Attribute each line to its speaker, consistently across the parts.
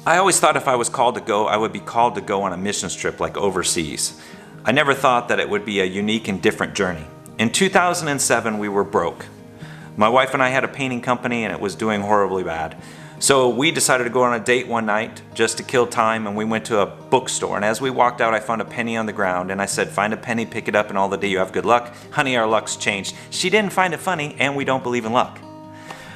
Speaker 1: I always thought if I was called to go, I would be called to go on a missions trip like overseas. I never thought that it would be a unique and different journey. In 2007, we were broke. My wife and I had a painting company and it was doing horribly bad. So we decided to go on a date one night just to kill time, and we went to a bookstore. And as we walked out, I found a penny on the ground and I said, "Find a penny, pick it up, and all the day you have good luck. Honey, our luck's changed." She didn't find it funny, and we don't believe in luck.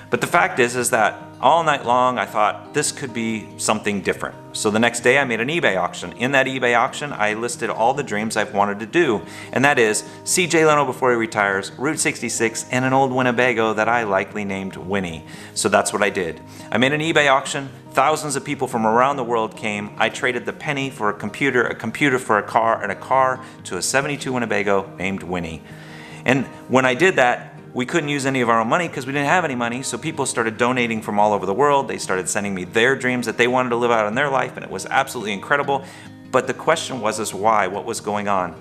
Speaker 1: But the fact is that all night long I thought this could be something different. So the next day I made an eBay auction. In that eBay auction I listed all the dreams I've wanted to do, and that is see Jay Leno before he retires, Route 66, and an old Winnebago that I likely named Winnie. So that's what I did. I made an eBay auction. Thousands of people from around the world came. I traded the penny for a computer for a car, and a car to a 72 Winnebago named Winnie. And when I did that, we couldn't use any of our own money because we didn't have any money, so people started donating from all over the world. They started sending me their dreams that they wanted to live out in their life, and it was absolutely incredible. But the question was why? What was going on?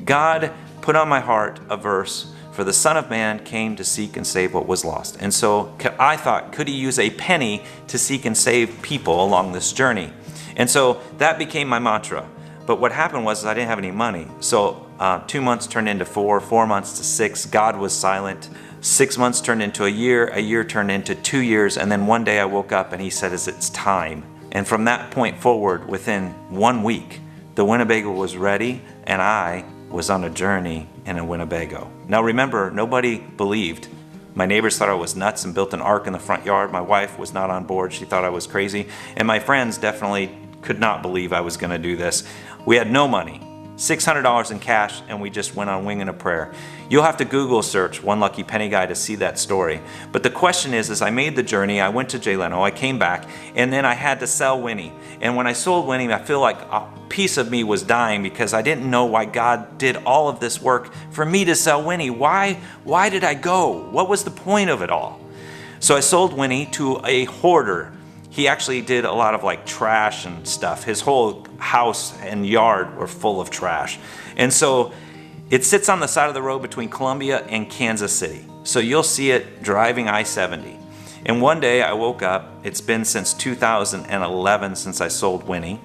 Speaker 1: God put on my heart a verse, "For the Son of Man came to seek and save what was lost." And so I thought, could he use a penny to seek and save people along this journey? And so that became my mantra. But what happened was I didn't have any money. So 2 months turned into 4, 4 months to 6. God was silent. 6 months turned into a year turned into 2 years, and then one day I woke up and he said, "It's time." And from that point forward, within 1 week, the Winnebago was ready and I was on a journey in a Winnebago. Now remember, nobody believed. My neighbors thought I was nuts and built an ark in the front yard. My wife was not on board. She thought I was crazy. And my friends definitely could not believe I was going to do this. We had no money, $600 in cash, and we just went on winging a prayer. You'll have to Google search One Lucky Penny Guy to see that story. But the question is I made the journey, I went to Jay Leno, I came back, and then I had to sell Winnie. And when I sold Winnie, I feel like a piece of me was dying because I didn't know why God did all of this work for me to sell Winnie. Why did I go? What was the point of it all? So I sold Winnie to a hoarder. He actually did a lot of like trash and stuff. His whole house and yard were full of trash. And so it sits on the side of the road between Columbia and Kansas City. So you'll see it driving I-70. And one day I woke up, it's been since 2011 since I sold Winnie.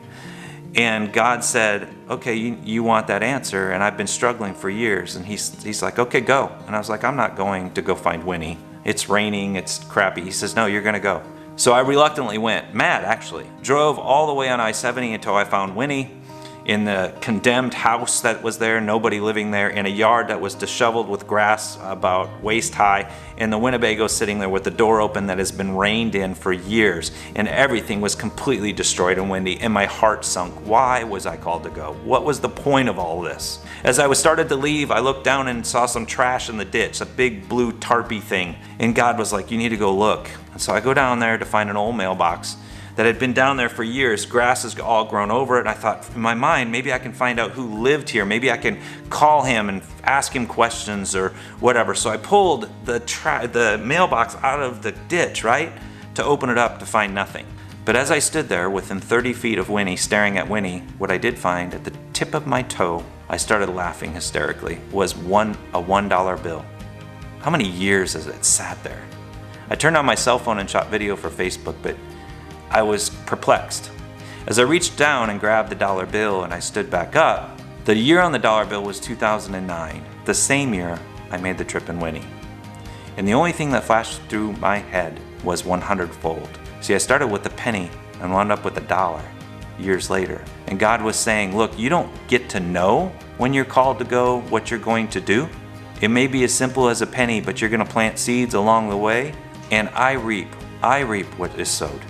Speaker 1: And God said, "Okay, you want that answer, and I've been struggling for years." And he's like, "Okay, go." And I was like, "I'm not going to go find Winnie. It's raining, it's crappy." He says, "No, you're gonna go." So I reluctantly went, mad actually. Drove all the way on I-70 until I found Winnie in the condemned house that was there, nobody living there, in a yard that was disheveled with grass about waist high, and the Winnebago sitting there with the door open that has been rained in for years, and everything was completely destroyed and windy, and my heart sunk. Why was I called to go? What was the point of all this? As I was started to leave, I looked down and saw some trash in the ditch, a big blue tarpy thing, and God was like, "You need to go look." And so I go down there to find an old mailbox that had been down there for years. Grass has all grown over it, and I thought in my mind, maybe I can find out who lived here. Maybe I can call him and ask him questions or whatever. So I pulled the mailbox out of the ditch, right, to open it up to find nothing. But as I stood there within 30 feet of Winnie, staring at Winnie, what I did find at the tip of my toe, I started laughing hysterically, was a $1 bill. How many years has it sat there? I turned on my cell phone and shot video for Facebook, but I was perplexed. As I reached down and grabbed the dollar bill and I stood back up, the year on the dollar bill was 2009, the same year I made the trip in Winnie. And the only thing that flashed through my head was 100-fold. See, I started with a penny and wound up with $1 years later. And God was saying, look, you don't get to know when you're called to go what you're going to do. It may be as simple as a penny, but you're going to plant seeds along the way, and I reap what is sowed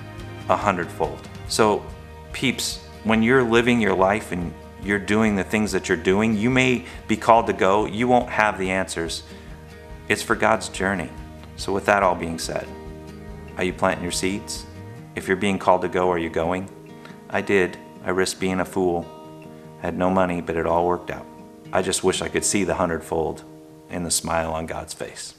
Speaker 1: 100-fold. So peeps, when you're living your life and you're doing the things that you're doing, you may be called to go. You won't have the answers. It's for God's journey. So with that all being said, are you planting your seeds? If you're being called to go, are you going? I did. I risked being a fool. I had no money, but it all worked out. I just wish I could see the 100-fold and the smile on God's face.